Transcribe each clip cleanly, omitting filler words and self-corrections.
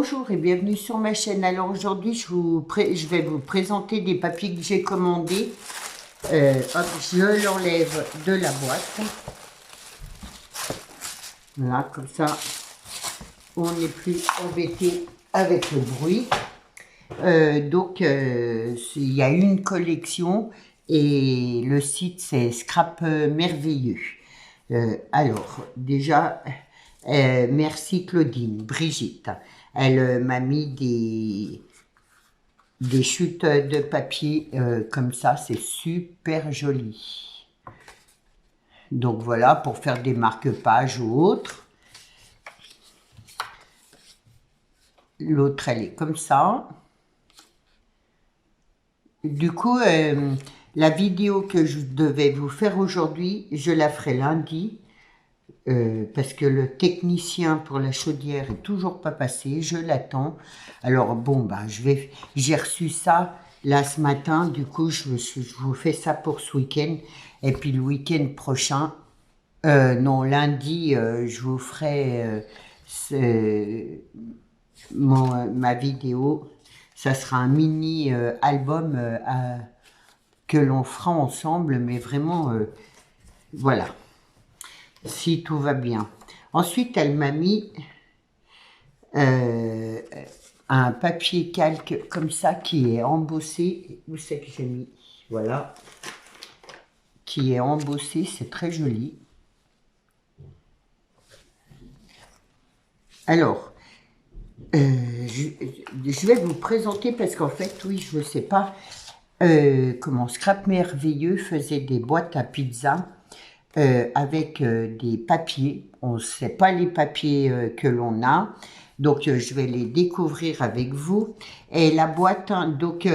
Bonjour et bienvenue sur ma chaîne. Alors aujourd'hui, je vais vous présenter des papiers que j'ai commandés. Hop, je l'enlève de la boîte. Voilà, comme ça, on n'est plus embêté avec le bruit. Il y a une collection et le site c'est Scrap Merveilleux. Alors, déjà, merci Claudine, Brigitte. Elle m'a mis des chutes de papier comme ça, c'est super joli. Donc voilà, pour faire des marque-pages ou autres. L'autre, elle est comme ça. Du coup, la vidéo que je devais vous faire aujourd'hui, je la ferai lundi. Parce que le technicien pour la chaudière est toujours pas passé, je l'attends. Alors bon, j'ai reçu ça là ce matin, du coup je vous fais ça pour ce week-end. Et puis le week-end prochain, non lundi, je vous ferai ma vidéo. Ça sera un mini album que l'on fera ensemble, mais vraiment, voilà. Si tout va bien. Ensuite, elle m'a mis un papier calque comme ça qui est embossé. Où c'est que j'ai mis? Voilà. Qui est embossé, c'est très joli. Alors, je vais vous présenter parce qu'en fait, oui, je ne sais pas comment Scrap Merveilleux faisait des boîtes à pizza. Avec des papiers. On ne sait pas les papiers que l'on a. Donc, je vais les découvrir avec vous. Et la boîte, hein, donc,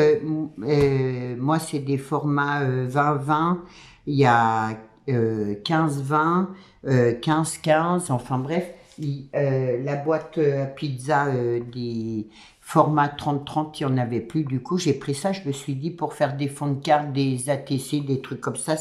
moi, c'est des formats 20-20. Il y a 15-20, 15-15. Enfin, bref, la boîte à pizza des formats 30-30, il n'y en avait plus. Du coup, j'ai pris ça. Je me suis dit, pour faire des fonds de carte, des ATC, des trucs comme ça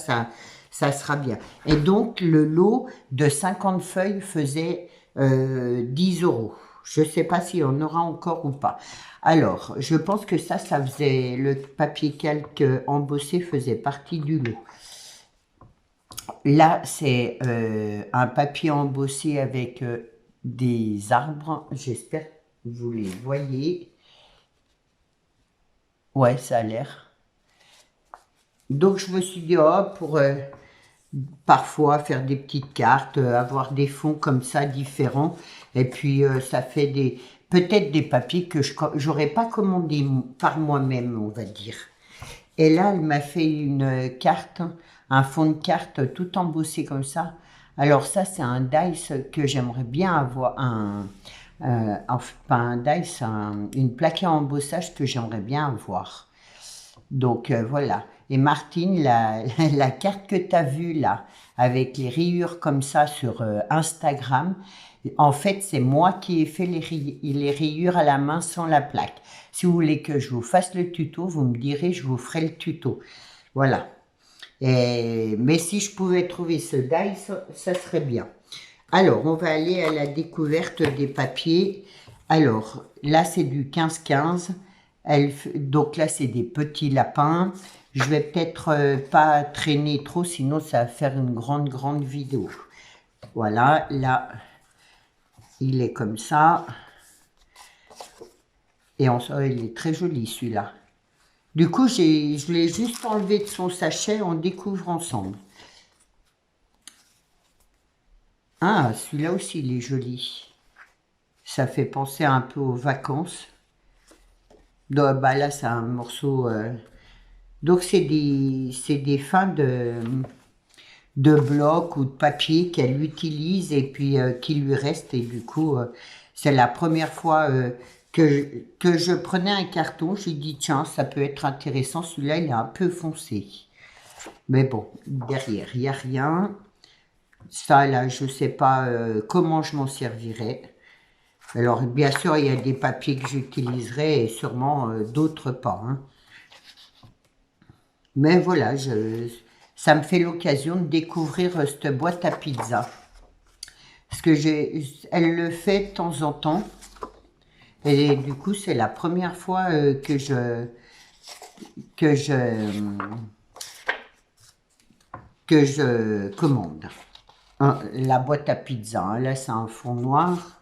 sera bien. Et donc, le lot de 50 feuilles faisait 10 €. Je ne sais pas s'il y en aura encore ou pas. Alors, je pense que ça faisait, le papier calque embossé faisait partie du lot. Là, c'est un papier embossé avec des arbres. J'espère que vous les voyez. Ouais, ça a l'air. Donc, je me suis dit, oh, pour parfois faire des petites cartes, avoir des fonds comme ça différents, et puis ça fait peut-être des papiers que j'aurais pas commandé par moi-même, on va dire. Et là, elle m'a fait une carte, un fond de carte tout embossé comme ça. Alors ça, c'est un dice que j'aimerais bien avoir, enfin pas un dice, une plaque à embossage que j'aimerais bien avoir. Donc voilà. Et Martine, la carte que tu as vue là, avec les rayures comme ça sur Instagram, en fait, c'est moi qui ai fait les rayures à la main sans la plaque. Si vous voulez que je vous fasse le tuto, vous me direz, je vous ferai le tuto. Voilà. Mais si je pouvais trouver ce dice, ça serait bien. Alors, on va aller à la découverte des papiers. Alors, là, c'est du 15-15. Donc là, c'est des petits lapins. Je vais peut-être pas traîner trop, sinon ça va faire une grande vidéo. Voilà, là, il est comme ça. Et il est très joli, celui-là. Du coup, je l'ai juste enlevé de son sachet, on découvre ensemble. Ah, celui-là aussi, il est joli. Ça fait penser un peu aux vacances. Donc, bah là, c'est un morceau... Donc, c'est des fins de blocs ou de papier qu'elle utilise et puis qui lui reste. Et du coup, c'est la première fois que je prenais un carton. J'ai dit, tiens, ça peut être intéressant. Celui-là, il est un peu foncé. Mais bon, derrière, il n'y a rien. Ça, là, je ne sais pas comment je m'en servirai. Alors, bien sûr, il y a des papiers que j'utiliserai et sûrement d'autres pas. Hein. Mais voilà, ça me fait l'occasion de découvrir cette boîte à pizza. Parce que elle le fait de temps en temps. Et du coup, c'est la première fois que je, que je commande. La boîte à pizza, hein. Là, c'est un fond noir.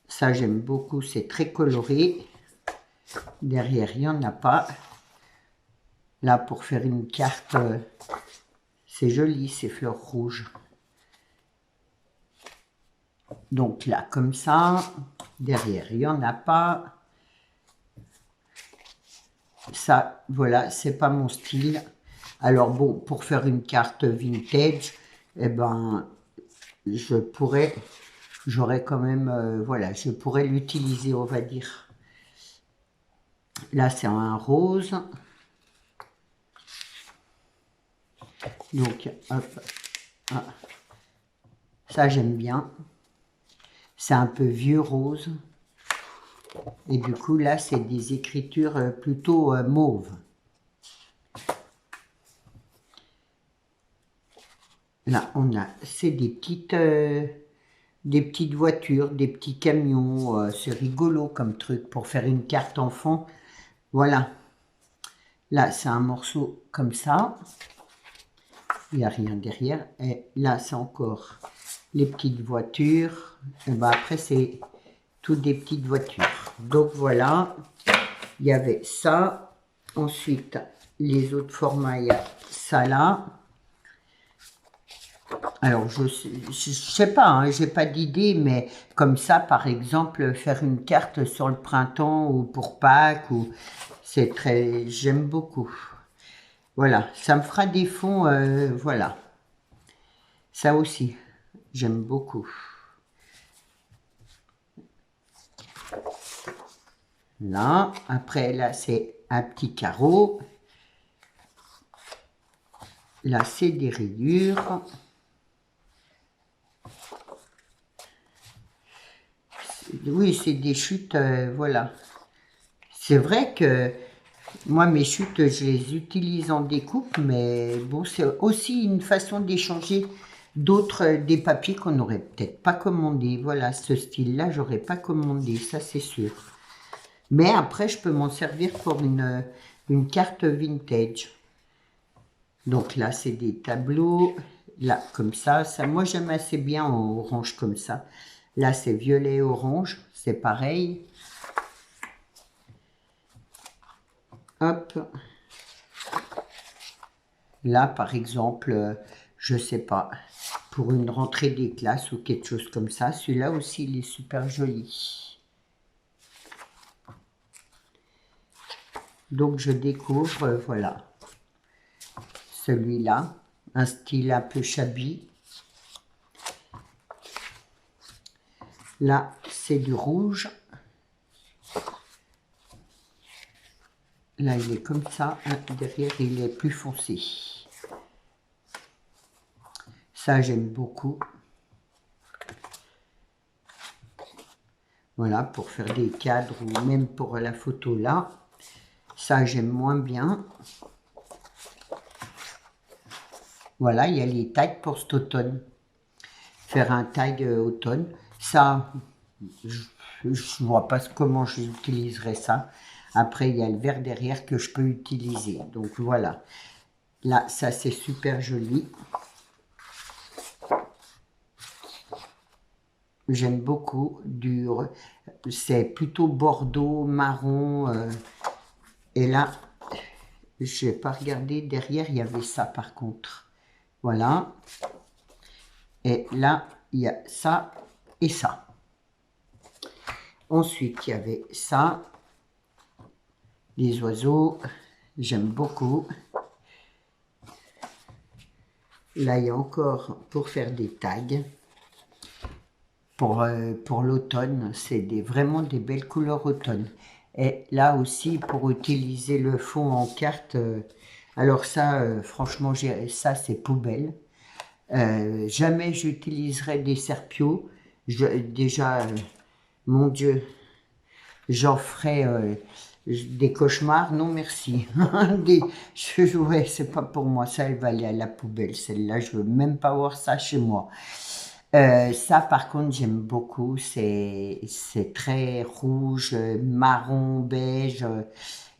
Ça, j'aime beaucoup. C'est très coloré. Derrière, il n'y en a pas. Là, pour faire une carte, c'est joli, ces fleurs rouges. Donc là, comme ça. Derrière, il n'y en a pas. Ça, voilà, c'est pas mon style. Alors bon, pour faire une carte vintage, eh ben, j'aurais quand même, voilà, je pourrais l'utiliser, on va dire. Là, c'est un rose. Donc, hop, ah, ça j'aime bien. C'est un peu vieux rose. Et du coup, là, c'est des écritures plutôt mauves. Là, c'est des petites voitures, des petits camions. C'est rigolo comme truc pour faire une carte enfant. Voilà. Là, c'est un morceau comme ça. Il n'y a rien derrière. Et là, c'est encore les petites voitures. Et ben après, c'est toutes des petites voitures. Donc voilà, il y avait ça. Ensuite, les autres formats, il y a ça là. Alors, je sais pas, hein, j'ai pas d'idée, mais comme ça, par exemple, faire une carte sur le printemps ou pour Pâques, ou c'est très, j'aime beaucoup. Voilà, ça me fera des fonds, voilà. Ça aussi, j'aime beaucoup. Là, après, là, c'est un petit carreau. Là, c'est des rayures. Oui, c'est des chutes, voilà. C'est vrai que moi, mes chutes, je les utilise en découpe, mais bon, c'est aussi une façon d'échanger d'autres, des papiers qu'on n'aurait peut-être pas commandé. Voilà, ce style-là, j'aurais pas commandé, ça c'est sûr. Mais après, je peux m'en servir pour une carte vintage. Donc là, c'est des tableaux. Là, comme ça. Moi, j'aime assez bien en orange comme ça. Là, c'est violet orange. C'est pareil. Hop. Là, par exemple, je sais pas, pour une rentrée des classes ou quelque chose comme ça. Celui-là aussi, il est super joli. Donc, je découvre, voilà, celui-là. Un style un peu shabby. Là, c'est du rouge. Là, il est comme ça. Hein, derrière, il est plus foncé. Ça, j'aime beaucoup. Voilà, pour faire des cadres ou même pour la photo là. Ça, j'aime moins bien. Voilà, il y a les tags pour cet automne. Faire un tag automne. Ça, je ne vois pas comment j'utiliserai ça. Après, il y a le vert derrière que je peux utiliser. Donc voilà. Là, ça, c'est super joli. J'aime beaucoup. C'est plutôt bordeaux, marron. Et là, je n'ai pas regardé. Derrière, il y avait ça par contre. Voilà. Et là, il y a ça et ça. Ensuite, il y avait ça. Les oiseaux. J'aime beaucoup. Là, il y a encore pour faire des tags. Pour l'automne, c'est vraiment des belles couleurs automne. Et là aussi, pour utiliser le fond en carte, alors ça, franchement, ça, c'est poubelle. Jamais j'utiliserai des serpiaux. Déjà, mon Dieu, j'en ferai des cauchemars. Non, merci. Ouais, c'est pas pour moi. Ça, elle va aller à la poubelle. Celle-là, je veux même pas voir ça chez moi. Ça, par contre, j'aime beaucoup. C'est très rouge, marron, beige.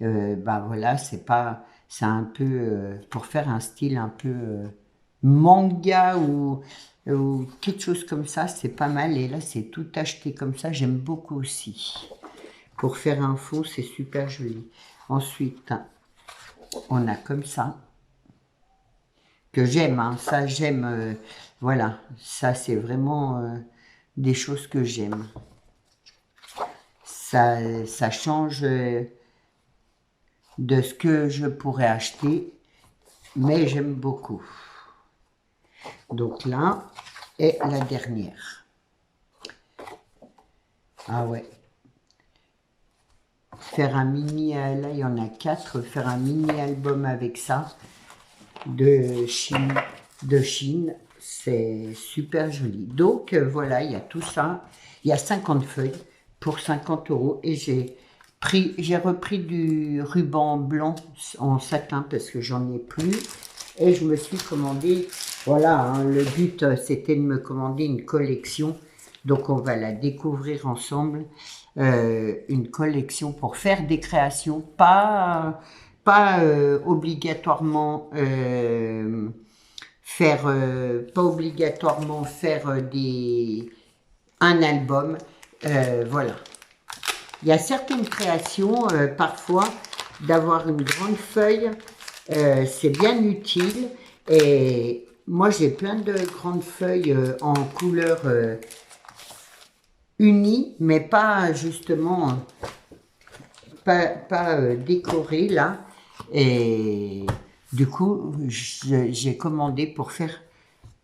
Bah voilà, c'est un peu pour faire un style un peu manga ou quelque chose comme ça, c'est pas mal. Et là, c'est tout acheté comme ça. J'aime beaucoup aussi. Pour faire un fond, c'est super joli. Ensuite, on a comme ça que j'aime, hein. Ça j'aime, voilà, ça c'est vraiment des choses que j'aime. Ça change de ce que je pourrais acheter, mais j'aime beaucoup. Donc là est la dernière. Ah ouais. Faire un mini, là il y en a 4, faire un mini album avec ça de Chine, c'est super joli. Donc voilà, il y a tout ça. Il y a 50 feuilles pour 50 € et j'ai repris du ruban blanc en satin parce que j'en ai plus et je me suis commandé, voilà, hein, le but c'était de me commander une collection, donc on va la découvrir ensemble, une collection pour faire des créations, pas obligatoirement faire un album, voilà. Il y a certaines créations, parfois, d'avoir une grande feuille, c'est bien utile. Et moi, j'ai plein de grandes feuilles en couleur unie, mais pas justement, pas décorées là. Et du coup, j'ai commandé pour faire,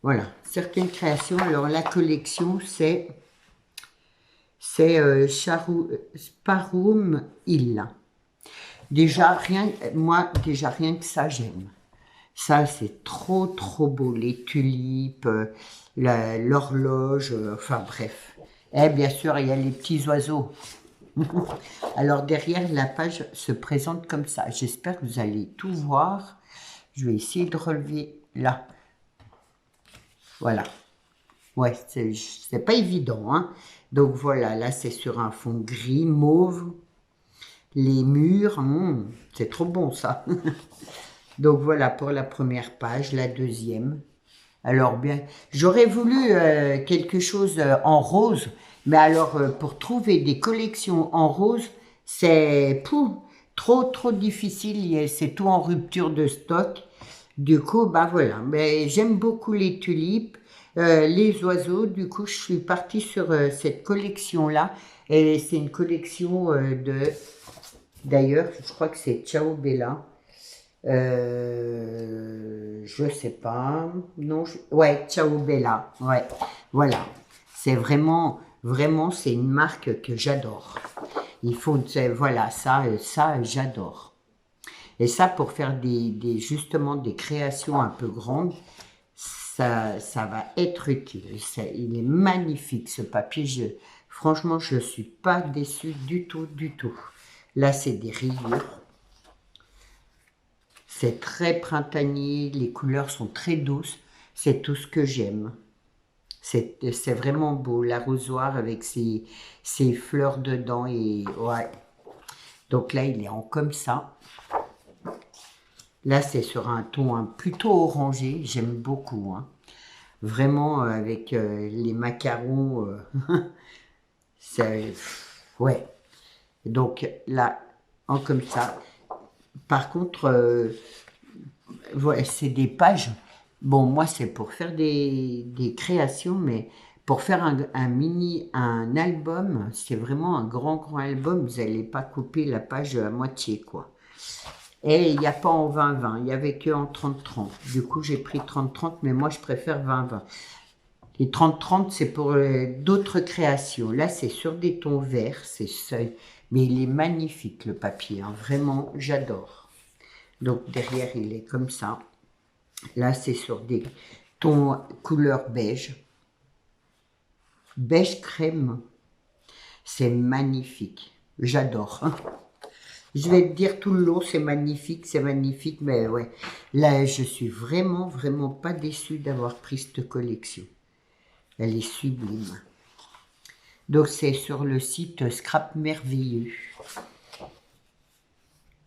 voilà, certaines créations. Alors, la collection, c'est Sparum Hill. Déjà rien que ça, j'aime. Ça, c'est trop, trop beau. Les tulipes, l'horloge, enfin bref. Et bien sûr, il y a les petits oiseaux. Alors, derrière, la page se présente comme ça. J'espère que vous allez tout voir. Je vais essayer de relever là. Voilà. Ouais, c'est pas évident, hein. Donc voilà, là, c'est sur un fond gris, mauve. Les murs, c'est trop bon, ça. Donc voilà pour la première page, la deuxième. Alors bien, j'aurais voulu quelque chose en rose, mais alors pour trouver des collections en rose, c'est trop difficile, c'est tout en rupture de stock. Du coup, bah voilà, mais j'aime beaucoup les tulipes, les oiseaux, du coup je suis partie sur cette collection-là, et c'est une collection d'ailleurs, je crois que c'est Ciao Bella. Je sais pas. Non, ouais, Ciao Bella. Ouais, voilà. C'est vraiment, c'est une marque que j'adore. Voilà, ça, j'adore. Et ça, pour faire justement des créations un peu grandes, ça va être utile. Il est magnifique, ce papier. Franchement, je ne suis pas déçue du tout, du tout. Là, c'est des rayures. C'est très printanier, les couleurs sont très douces, c'est tout ce que j'aime. C'est vraiment beau, l'arrosoir avec ses fleurs dedans. Et ouais. Donc là, il est en comme ça. Là, c'est sur un ton plutôt orangé, j'aime beaucoup, hein. Vraiment, avec les macarons, ouais. Donc là, en comme ça. Par contre, ouais, c'est des pages. Bon, moi, c'est pour faire des créations, mais pour faire un album, c'est vraiment un grand album. Vous n'allez pas couper la page à moitié, quoi. Et il n'y a pas en 20-20, il n'y avait que en 30-30. Du coup, j'ai pris 30-30, mais moi, je préfère 20-20. Les 30-30, c'est pour d'autres créations. Là, c'est sur des tons verts, mais il est magnifique, le papier, hein. Vraiment, j'adore. Donc, derrière, il est comme ça. Là, c'est sur des tons couleur beige. Beige crème. C'est magnifique. J'adore. Je vais te dire tout le long, c'est magnifique, mais ouais. Là, je suis vraiment pas déçue d'avoir pris cette collection. Elle est sublime. Donc c'est sur le site Scrap Merveilleux.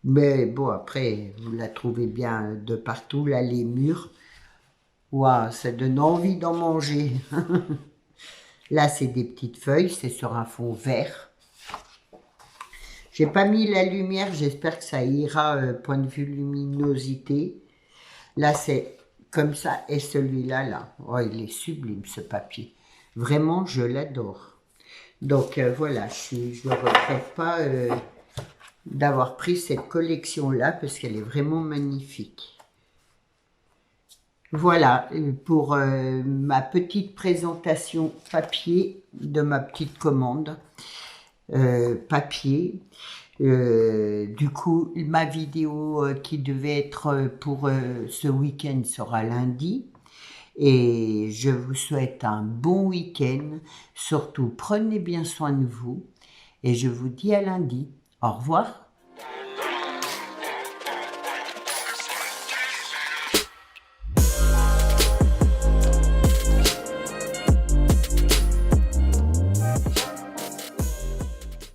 Mais bon, après, vous la trouvez bien de partout, là, les murs. Waouh, ça donne envie d'en manger. Là, c'est des petites feuilles, c'est sur un fond vert. J'ai pas mis la lumière, j'espère que ça ira point de vue luminosité. Là, c'est comme ça, et celui-là, là. Oh, il est sublime, ce papier. Vraiment, je l'adore. Donc, voilà, je ne regrette pas d'avoir pris cette collection-là, parce qu'elle est vraiment magnifique. Voilà, pour ma petite présentation papier de ma petite commande papier. Du coup, ma vidéo qui devait être pour ce week-end sera lundi. Et je vous souhaite un bon week-end. Surtout, prenez bien soin de vous. Et je vous dis à lundi. Au revoir.